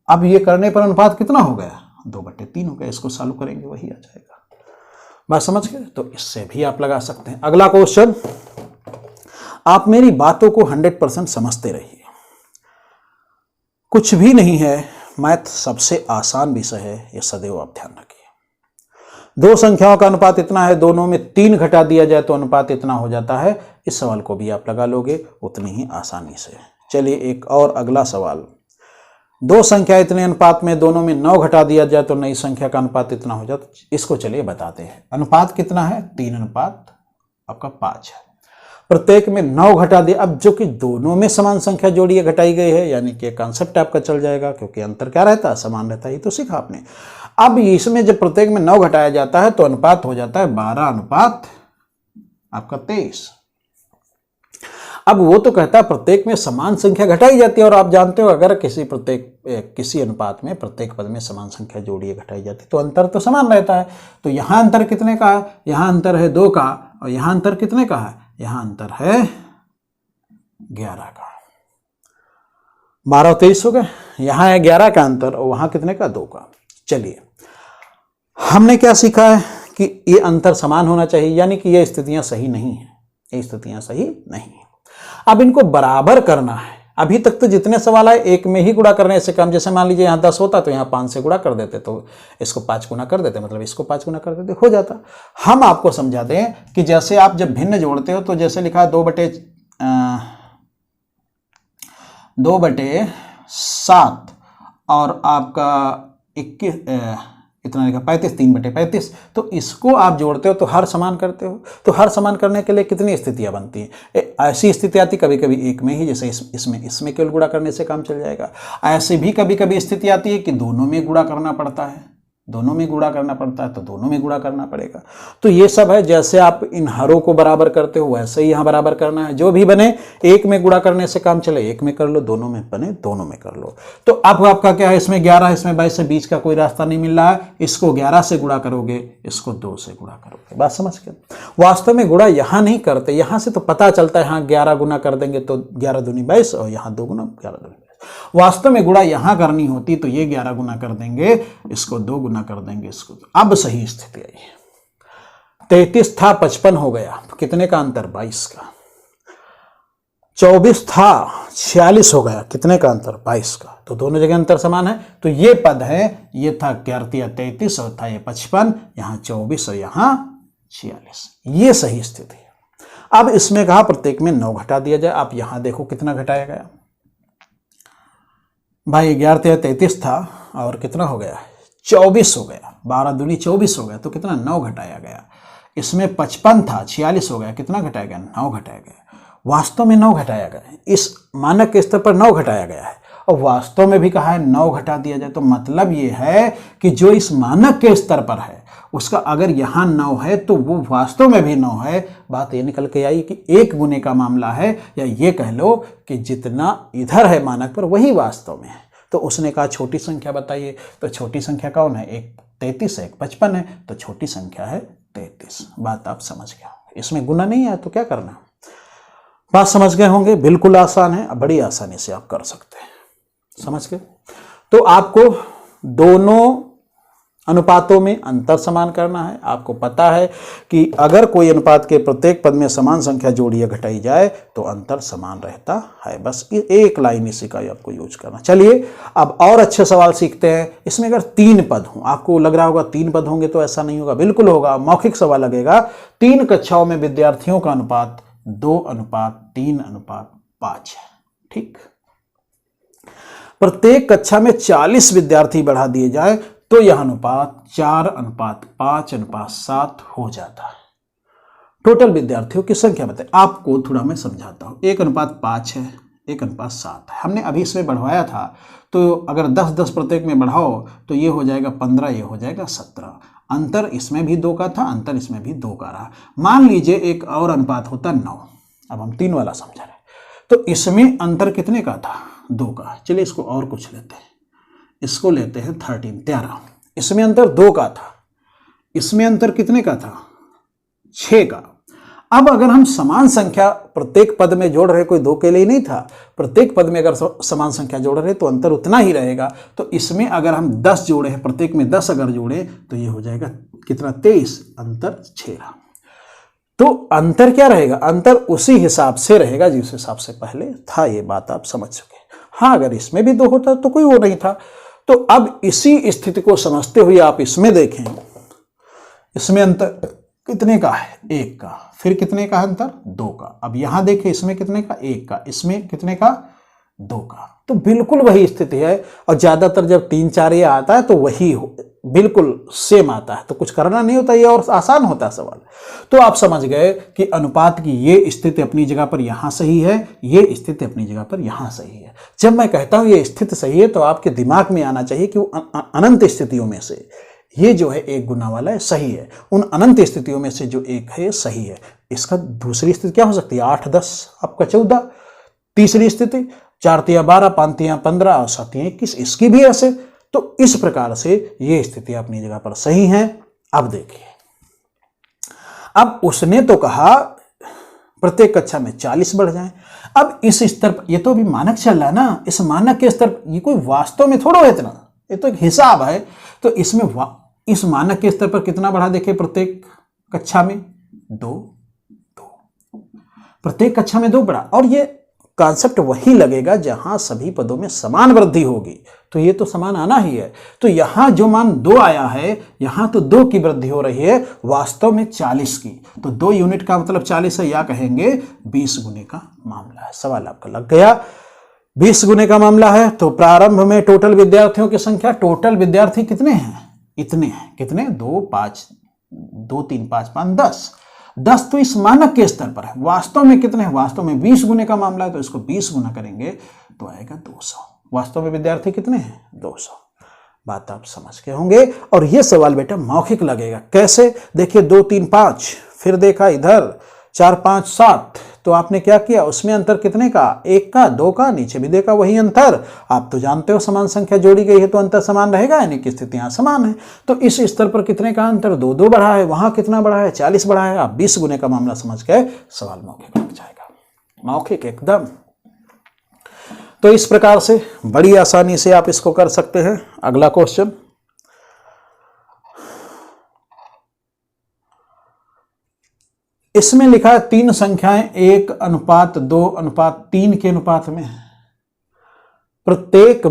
अब ये करने पर अनुपात कितना हो गया, 2/3 हो गया। इसको चालू करेंगे वही आ जाएगा। बात समझ गए। तो इससे भी आप लगा सकते हैं। अगला क्वेश्चन, आप मेरी बातों को 100% समझते रहिए। कुछ भी नहीं है, मैथ सबसे आसान विषय है, यह सदैव आप ध्यान रखिए। दो संख्याओं का अनुपात इतना है, दोनों में 3 घटा दिया जाए तो अनुपात इतना हो जाता है। इस सवाल को भी आप लगा लोगे उतनी ही आसानी से। चलिए एक और अगला सवाल, दो संख्या इतने अनुपात में, दोनों में 9 घटा दिया जाए तो नई संख्या का अनुपात इतना हो जाता। इसको चलिए बताते हैं। अनुपात कितना है, 3 अनुपात आपका 5 है। प्रत्येक में 9 घटा दिया। अब जो कि दोनों में समान संख्या जोड़ी घटाई गई है, यानी कि कॉन्सेप्ट आपका चल जाएगा, क्योंकि अंतर क्या रहता है, समान रहता है, ये तो सीखा आपने। अब इसमें जब प्रत्येक में 9 घटाया जाता है तो अनुपात हो जाता है 12 अनुपात आपका 23। अब वो तो कहता है प्रत्येक में समान संख्या घटाई जाती है, और आप जानते हो अगर किसी अनुपात में प्रत्येक पद में समान संख्या जोड़िए घटाई जाती है तो अंतर तो समान रहता है। तो यहाँ अंतर कितने का है, यहाँ अंतर है 2 का, और यहाँ अंतर कितने का है, यहाँ अंतर है 11 का। 12 और 23 हो गए, यहाँ है 11 का अंतर और वहाँ कितने का, 2 का। चलिए हमने क्या सीखा है कि ये अंतर समान होना चाहिए, यानी कि ये स्थितियां सही नहीं है, ये स्थितियां सही नहीं है। अब इनको बराबर करना है। अभी तक तो जितने सवाल आए एक में ही गुणा करने से कम, जैसे मान लीजिए यहाँ 10 होता तो यहाँ 5 से गुणा कर देते, तो इसको 5 गुना कर देते, मतलब इसको 5 गुना कर देते, हो जाता। हम आपको समझाते हैं कि जैसे आप जब भिन्न जोड़ते हो तो जैसे लिखा है 2/7 और आपका 21 इतना लिखा 35, 3/35। तो इसको आप जोड़ते हो तो हर समान करते हो। तो हर समान करने के लिए कितनी स्थितियां बनती हैं, ऐसी स्थिति आती कभी कभी एक में ही, जैसे इसमें केवल गुणा करने से काम चल जाएगा। ऐसे भी कभी कभी स्थिति आती है कि दोनों में गुणा करना पड़ता है, दोनों में गुणा करना पड़ता है, तो दोनों में गुणा करना पड़ेगा। तो ये सब है, जैसे आप इन हरों को बराबर करते हो वैसे ही यहाँ बराबर करना है। जो भी बने एक में गुणा करने से काम चले एक में कर लो, दोनों में बने दोनों में कर लो। तो अब आपका क्या है, इसमें 11 इसमें 22 से बीच का कोई रास्ता नहीं मिल रहा है। इसको 11 से गुणा करोगे, इसको 2 से गुणा करोगे। बात समझ के। वास्तव में गुणा यहाँ नहीं करते, यहाँ से तो पता चलता है, हाँ 11 गुना कर देंगे तो 11 दूनी 22 और यहाँ 2 गुना 11 दूनी। वास्तव में गुणा यहां करनी होती तो ये 11 गुना कर देंगे, इसको 2 गुना कर देंगे, इसको। अब सही स्थिति आई, 33 था 55 हो गया, कितने का अंतर, 22 का। 24 था 46 हो गया, कितने का अंतर, 22 का। तो दोनों जगह अंतर समान है। तो ये पद है, ये था 33 और था ये 55, यहां 24 और यहां 46, ये सही स्थिति है। अब इसमें कहा प्रत्येक में 9 घटा दिया जाए। आप यहां देखो कितना घटाया गया भाई, 11 33 था और कितना हो गया, 24 हो गया, 12 दूनी 24 हो गया, तो कितना 9 घटाया गया। इसमें 55 था 46 हो गया, कितना घटाया गया, 9 घटाया गया। वास्तव में 9 घटाया गया है, इस मानक के स्तर पर 9 घटाया गया है, और वास्तव में भी कहा है 9 घटा दिया जाए। तो मतलब ये है कि जो इस मानक के स्तर पर है उसका अगर यहाँ 9 है तो वो वास्तव में भी 9 है। बात ये निकल के आई कि 1 गुने का मामला है, या ये कह लो कि जितना इधर है मानक पर वही वास्तव में है। तो उसने कहा छोटी संख्या बताइए, तो छोटी संख्या कौन है, एक 33 है, एक 55 है, तो छोटी संख्या है 33। बात आप समझ गए। इसमें गुना नहीं है तो क्या करना, बात समझ गए होंगे, बिल्कुल आसान है, बड़ी आसानी से आप कर सकते हैं। समझ गए? तो आपको दोनों अनुपातों में अंतर समान करना है। आपको पता है कि अगर कोई अनुपात के प्रत्येक पद में समान संख्या जोड़ी या घटाई जाए तो अंतर समान रहता है। बस एक लाइन इसी का ही आपको यूज करना। चलिए अब और अच्छे सवाल सीखते हैं। इसमें अगर 3 पद हों, आपको लग रहा होगा 3 पद होंगे तो ऐसा नहीं होगा, बिल्कुल होगा। मौखिक सवाल लगेगा। 3 कक्षाओं में विद्यार्थियों का अनुपात 2:3:5 है। ठीक, प्रत्येक कक्षा में 40 विद्यार्थी बढ़ा दिए जाए तो यह अनुपात 4:5:7 हो जाता है। टोटल विद्यार्थियों की संख्या बताए। आपको थोड़ा मैं समझाता हूं। 1:5 है, 1:7 है। हमने अभी इसमें बढ़वाया था, तो अगर 10-10 प्रत्येक में बढ़ाओ तो ये हो जाएगा 15, ये हो जाएगा 17। अंतर इसमें भी 2 का था, अंतर इसमें भी 2 का रहा। मान लीजिए एक और अनुपात होता 9। अब हम 3 वाला समझा रहे, तो इसमें अंतर कितने का था? 2 का। चलिए इसको और कुछ लेते हैं, इसको लेते हैं 13। इसमें अंतर 2 का था, इसमें अंतर कितने का था? 6 का। अब अगर हम समान संख्या प्रत्येक पद में जोड़ रहे, कोई 2 के लिए नहीं था, प्रत्येक पद में अगर समान संख्या जोड़ रहे तो अंतर उतना ही रहेगा। तो इसमें अगर हम 10 जोड़े हैं, प्रत्येक में 10 अगर जोड़े तो ये हो जाएगा कितना? 23। अंतर 6 रहा। तो अंतर क्या रहेगा? अंतर उसी हिसाब से रहेगा जिस हिसाब से पहले था। ये बात आप समझ सके। हाँ, अगर इसमें भी 2 होता तो कोई वो नहीं था। तो अब इसी स्थिति को समझते हुए आप इसमें देखें, इसमें अंतर कितने का है? 1 का। फिर कितने का अंतर? 2 का। अब यहां देखें, इसमें कितने का? 1 का। इसमें कितने का? 2 का। तो बिल्कुल वही स्थिति है। और ज्यादातर जब 3-4 ये आता है तो वही बिल्कुल सेम आता है, तो कुछ करना नहीं होता, ये और आसान होता है सवाल। तो आप समझ गए कि अनुपात की ये स्थिति अपनी जगह पर यहां सही है, ये स्थिति अपनी जगह पर यहां सही है। जब मैं कहता हूं ये स्थिति सही है तो आपके दिमाग में आना चाहिए कि अनंत स्थितियों में से ये जो है 1 गुना वाला है सही है, उन अनंत स्थितियों में से जो 1 है सही है। इसका दूसरी स्थिति क्या हो सकती है? 8-10 आपका 14। तीसरी स्थिति 4-12, 5-15 और 7-21, इसकी भी ऐसे। तो इस प्रकार से ये स्थिति अपनी जगह पर सही है। अब देखिए, अब उसने तो कहा प्रत्येक कक्षा में 40 बढ़ जाएं। अब इस स्तर पर, ये तो अभी मानक चल रहा है ना, इस मानक के स्तर पर ये कोई वास्तव में थोड़ा है इतना, ये तो एक हिसाब है। तो इसमें इस मानक के स्तर पर कितना बढ़ा? देखिए प्रत्येक कक्षा में 2, प्रत्येक कक्षा में 2 बढ़ा। और ये कॉन्सेप्ट वही लगेगा जहां सभी पदों में समान वृद्धि होगी, तो ये तो समान आना ही है। तो यहां जो मान 2 आया है, यहां तो 2 की वृद्धि हो रही है, वास्तव में 40 की। तो 2 यूनिट का मतलब 40 है, या कहेंगे 20 गुने का मामला है। सवाल आपका लग गया। 20 गुने का मामला है। तो प्रारंभ में टोटल विद्यार्थियों की संख्या, टोटल विद्यार्थी कितने हैं? इतने हैं। कितने? 2, 5, 2, 3, 5, 5, 10। 10 तो इस मानक के स्तर पर है। वास्तव में कितने हैं? वास्तव में 20 गुने का मामला है, तो इसको 20 गुना करेंगे तो आएगा 200। वास्तव में विद्यार्थी कितने हैं? 200। बात आप समझ के होंगे। और ये सवाल बेटा मौखिक लगेगा। कैसे? देखिए 2, 3, 5, फिर देखा इधर 4, 5, 7, तो आपने क्या किया? उसमें अंतर कितने का? 1 का, 2 का। नीचे भी देखा वही अंतर। आप तो जानते हो समान संख्या जोड़ी गई है तो अंतर समान रहेगा, यानी कि स्थितियां समान है। तो इस स्तर पर कितने का अंतर? 2 बढ़ा है। वहां कितना बढ़ा है? 40 बढ़ा है। आप 20 गुने का मामला समझ गए, सवाल मौखिक लग जाएगा। मौखिक एकदम। तो इस प्रकार से बड़ी आसानी से आप इसको कर सकते हैं। अगला क्वेश्चन, इसमें लिखा है 3 संख्याएं 1:2:3 के अनुपात में है। प्रत्येक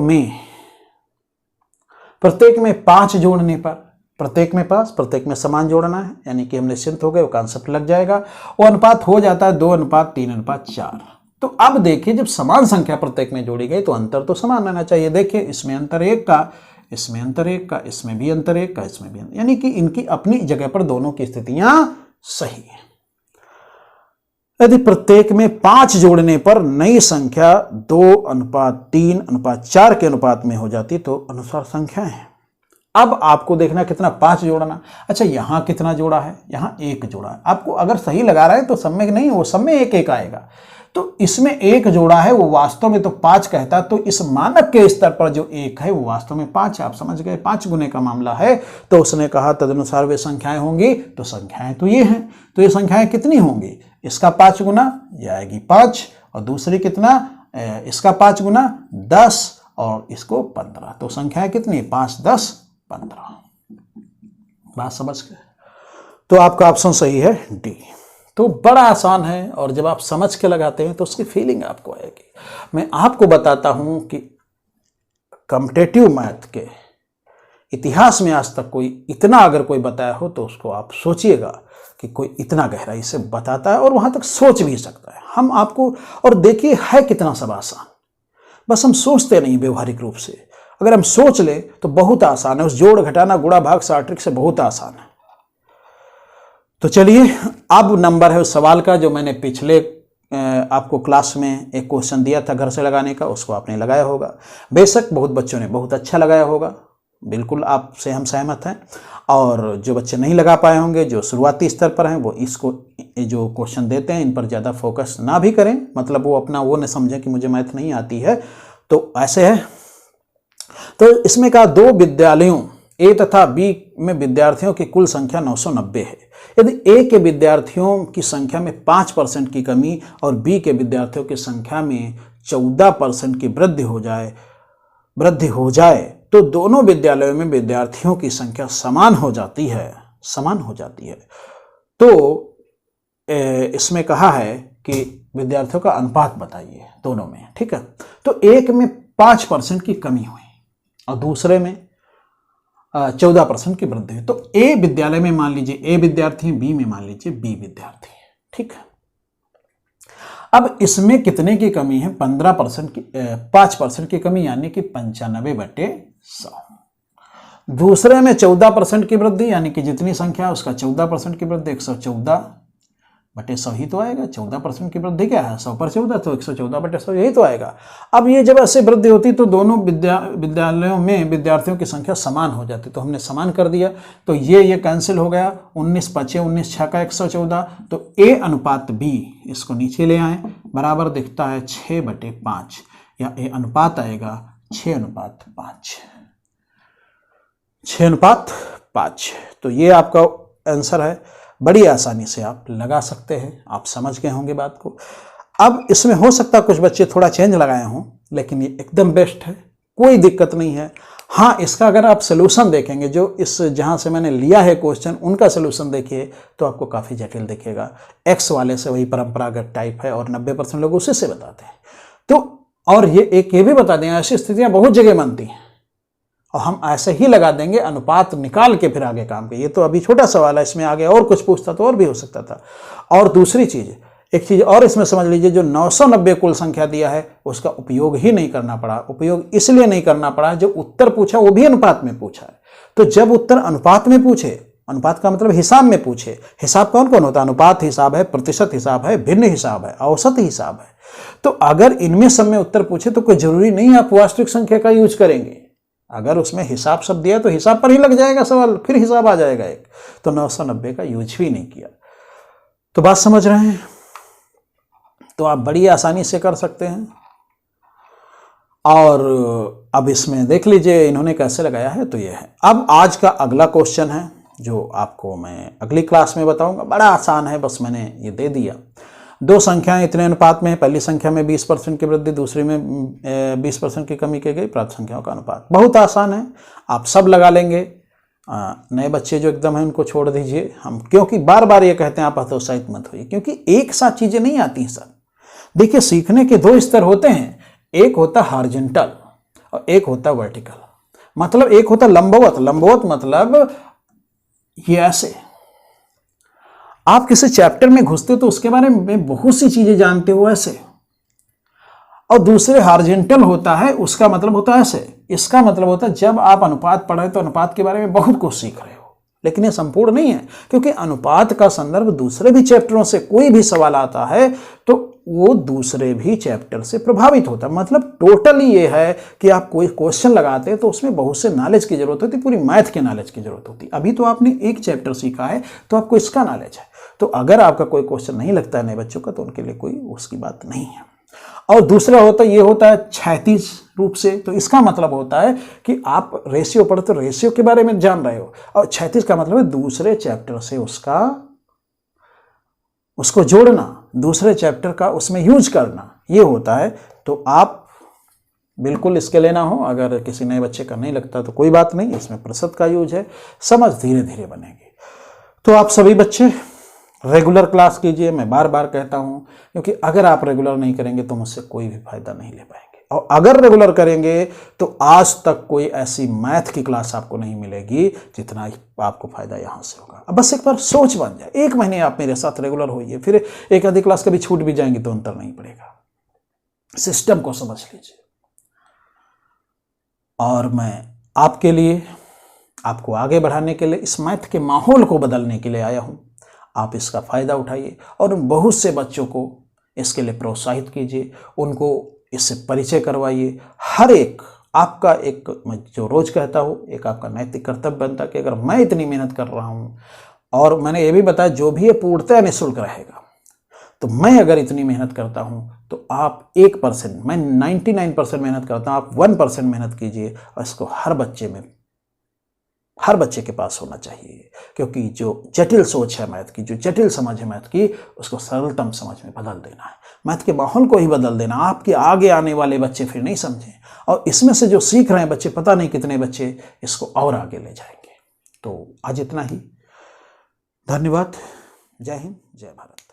में 5 जोड़ने पर, प्रत्येक में 5, प्रत्येक में समान जोड़ना है, यानी कि हम निश्चिंत हो गए, वो कॉन्सेप्ट लग जाएगा। वो अनुपात हो जाता है 2:3:4। तो अब देखिए, जब समान संख्या प्रत्येक में जोड़ी गई तो अंतर तो समान रहना चाहिए। देखिए इसमें अंतर 1 का, इसमें अंतर 1 का, इसमें भी अंतर 1 का, इसमें भी, यानी कि इनकी अपनी जगह पर दोनों की स्थितियां सही है। यदि प्रत्येक में 5 जोड़ने पर नई संख्या 2:3:4 के अनुपात में हो जाती तो अनुसार संख्या है। अब आपको देखना कितना 5 जोड़ना। अच्छा, यहां कितना जोड़ा है? यहां 1 जोड़ा है। आपको अगर सही लगा रहा है तो सब में नहीं, वो सब में 1-1 आएगा। तो इसमें एक जोड़ा है, वो वास्तव में तो 5 कहता, तो इस मानक के स्तर पर जो 1 है वो वास्तव में 5 है। आप समझ गए, 5 गुने का मामला है। तो उसने कहा तदनुसार वे संख्याएं होंगी, तो संख्याएं तो ये हैं, तो ये संख्याएं कितनी होंगी, इसका 5 गुना ये आएगी 5, और दूसरी कितना, इसका 5 गुना 10, और इसको 15। तो संख्याएं कितनी, 5, 10, 15। बात समझ गए? तो आपका ऑप्शन सही है डी। तो बड़ा आसान है, और जब आप समझ के लगाते हैं तो उसकी फीलिंग आपको आएगी। मैं आपको बताता हूं कि कॉम्पिटिटिव मैथ के इतिहास में आज तक कोई इतना अगर कोई बताया हो तो उसको आप सोचिएगा कि कोई इतना गहराई से बताता है और वहां तक सोच भी सकता है। हम आपको, और देखिए है कितना सब आसान, बस हम सोचते नहीं व्यवहारिक रूप से। अगर हम सोच ले तो बहुत आसान है, उस जोड़ घटाना गुणा भाग सार्ट्रिक से बहुत आसान है। तो चलिए, अब नंबर है उस सवाल का जो मैंने पिछले आपको क्लास में एक क्वेश्चन दिया था घर से लगाने का, उसको आपने लगाया होगा। बेशक बहुत बच्चों ने बहुत अच्छा लगाया होगा, बिल्कुल आपसे हम सहमत हैं। और जो बच्चे नहीं लगा पाए होंगे, जो शुरुआती स्तर पर हैं, वो इसको जो क्वेश्चन देते हैं इन पर ज़्यादा फोकस ना भी करें, मतलब वो अपना वो न समझें कि मुझे मैथ नहीं आती है। तो ऐसे है, तो इसमें कहा 2 विद्यालयों ए तथा बी में विद्यार्थियों की कुल संख्या 990 है। यदि ए के विद्यार्थियों की संख्या में 5% की कमी और बी के विद्यार्थियों की संख्या में 14% की वृद्धि हो जाए तो दोनों विद्यालयों में विद्यार्थियों की संख्या समान हो जाती है। तो इसमें कहा है कि विद्यार्थियों का अनुपात बताइए दोनों में, ठीक है। तो एक में 5% की कमी हुई और दूसरे में 14% की वृद्धि हुई। तो ए विद्यालय में मान लीजिए ए विद्यार्थी, बी में मान लीजिए बी विद्यार्थी, ठीक है। अब इसमें कितने की कमी है, 15% की, 5% की कमी, यानी कि 95/100। दूसरे में 14% की वृद्धि, यानी कि जितनी संख्या है उसका 14% की वृद्धि, 114/100 ही तो आएगा। 14% की वृद्धि क्या है, 100 पर 14, तो 114/100 यही तो आएगा। अब ये जब ऐसे वृद्धि होती तो दोनों विद्यालयों में विद्यार्थियों की संख्या समान हो जाती, तो हमने समान कर दिया, तो ये कैंसिल हो गया। 19 5 19 6 का 114। तो ए अनुपात बी, इसको नीचे ले आए, बराबर दिखता है 6/5, या ए अनुपात आएगा 6:5। 6:5। तो ये आपका आंसर है। बड़ी आसानी से आप लगा सकते हैं, आप समझ गए होंगे बात को। अब इसमें हो सकता है कुछ बच्चे थोड़ा चेंज लगाए हों, लेकिन ये एकदम बेस्ट है, कोई दिक्कत नहीं है। हाँ, इसका अगर आप सोल्यूशन देखेंगे, जो इस जहाँ से मैंने लिया है क्वेश्चन, उनका सोल्यूशन देखिए तो आपको काफ़ी जटिल दिखेगा। एक्स वाले से वही परंपरागत टाइप है और 90% लोग उसी से बताते हैं। तो और ये भी बता दें, ऐसी स्थितियाँ बहुत जगह बनती हैं और हम ऐसे ही लगा देंगे, अनुपात निकाल के फिर आगे काम करिए। तो अभी छोटा सवाल है, इसमें आगे और कुछ पूछता तो और भी हो सकता था। और दूसरी चीज़, एक चीज़ और इसमें समझ लीजिए, जो 990 कुल संख्या दिया है उसका उपयोग ही नहीं करना पड़ा। उपयोग इसलिए नहीं करना पड़ा, जो उत्तर पूछा वो भी अनुपात में पूछा है। तो जब उत्तर अनुपात में पूछे, अनुपात का मतलब हिसाब में पूछे, हिसाब कौन कौन होता है, अनुपात हिसाब है, प्रतिशत हिसाब है, भिन्न हिसाब है, औसत हिसाब है। तो अगर इनमें सब में उत्तर पूछे तो कोई जरूरी नहीं आप वास्तविक संख्या का यूज करेंगे। अगर उसमें हिसाब सब दिया तो हिसाब पर ही लग जाएगा सवाल, फिर हिसाब आ जाएगा एक। तो 990 का यूज भी नहीं किया। तो बात समझ रहे हैं? तो आप बड़ी आसानी से कर सकते हैं। और अब इसमें देख लीजिए इन्होंने कैसे लगाया है, तो ये है। अब आज का अगला क्वेश्चन है जो आपको मैं अगली क्लास में बताऊंगा। बड़ा आसान है, बस मैंने ये दे दिया। 2 संख्याएं इतने अनुपात में है, पहली संख्या में 20% की वृद्धि, दूसरी में 20% की कमी की गई, प्राप्त संख्याओं का अनुपात। बहुत आसान है, आप सब लगा लेंगे। नए बच्चे जो एकदम है उनको छोड़ दीजिए, हम क्योंकि बार बार ये कहते हैं आप हतोत्साहित मत होइए, क्योंकि एक साथ चीजें नहीं आती हैं सर। देखिए, सीखने के 2 स्तर होते हैं, एक होता हॉरिजॉन्टल और एक होता वर्टिकल। मतलब एक होता लंबवत, लंबवत मतलब ये ऐसे आप किसी चैप्टर में घुसते तो उसके बारे में बहुत सी चीजें जानते हो ऐसे, और दूसरे हॉरिजॉन्टल होता है, उसका मतलब होता है ऐसे। इसका मतलब होता है जब आप अनुपात पढ़ रहे तो अनुपात के बारे में बहुत कुछ सीख रहे हो, लेकिन ये संपूर्ण नहीं है, क्योंकि अनुपात का संदर्भ दूसरे भी चैप्टरों से कोई भी सवाल आता है तो वो दूसरे भी चैप्टर से प्रभावित होता है। मतलब टोटली ये है कि आप कोई क्वेश्चन लगाते हैं तो उसमें बहुत से नॉलेज की जरूरत होती है, पूरी मैथ के नॉलेज की जरूरत होती है। अभी तो आपने एक चैप्टर सीखा है तो आपको इसका नॉलेज है, तो अगर आपका कोई क्वेश्चन नहीं लगता है नए बच्चों का, तो उनके लिए कोई उसकी बात नहीं है। और दूसरा ये होता है क्षैतिज रूप से। तो इसका मतलब होता है कि आप रेशियो पढ़ते हो, रेशियो के बारे में जान रहे हो, और क्षैतिज का मतलब है दूसरे चैप्टर से उसको जोड़ना, दूसरे चैप्टर का उसमें यूज करना, ये होता है। तो आप बिल्कुल इसके लेना हो। अगर किसी नए बच्चे का नहीं लगता तो कोई बात नहीं, इसमें प्रतिशत का यूज है, समझ धीरे धीरे बनेगी। तो आप सभी बच्चे रेगुलर क्लास कीजिए, मैं बार बार कहता हूं, क्योंकि अगर आप रेगुलर नहीं करेंगे तो मुझसे कोई भी फायदा नहीं ले पाएंगे। और अगर रेगुलर करेंगे तो आज तक कोई ऐसी मैथ की क्लास आपको नहीं मिलेगी जितना आपको फायदा यहां से होगा। अब बस एक बार सोच बन जाए, 1 महीने आप मेरे साथ रेगुलर होइए, फिर एक आधी क्लास कभी छूट भी जाएंगी तो अंतर नहीं पड़ेगा। सिस्टम को समझ लीजिए। और मैं आपके लिए, आपको आगे बढ़ाने के लिए, इस मैथ के माहौल को बदलने के लिए आया हूं। आप इसका फायदा उठाइए और बहुत से बच्चों को इसके लिए प्रोत्साहित कीजिए, उनको इससे परिचय करवाइए। हर एक आपका एक, मैं जो रोज कहता हूँ, एक आपका नैतिक कर्तव्य बनता है कि अगर मैं इतनी मेहनत कर रहा हूँ, और मैंने ये भी बताया जो भी ये पूर्णतः निःशुल्क रहेगा, तो मैं अगर इतनी मेहनत करता हूं तो आप 1%, मैं 99% मेहनत करता हूं, आप 1% मेहनत कीजिए, और इसको हर बच्चे के पास होना चाहिए। क्योंकि जो जटिल सोच है मैथ की, जो जटिल समझ है मैथ की, उसको सरलतम समझ में बदल देना है। मैथ के माहौल को ही बदल देना। आपके आगे आने वाले बच्चे फिर नहीं समझें, और इसमें से जो सीख रहे हैं बच्चे, पता नहीं कितने बच्चे इसको और आगे ले जाएंगे। तो आज इतना ही। धन्यवाद। जय हिंद, जय भारत।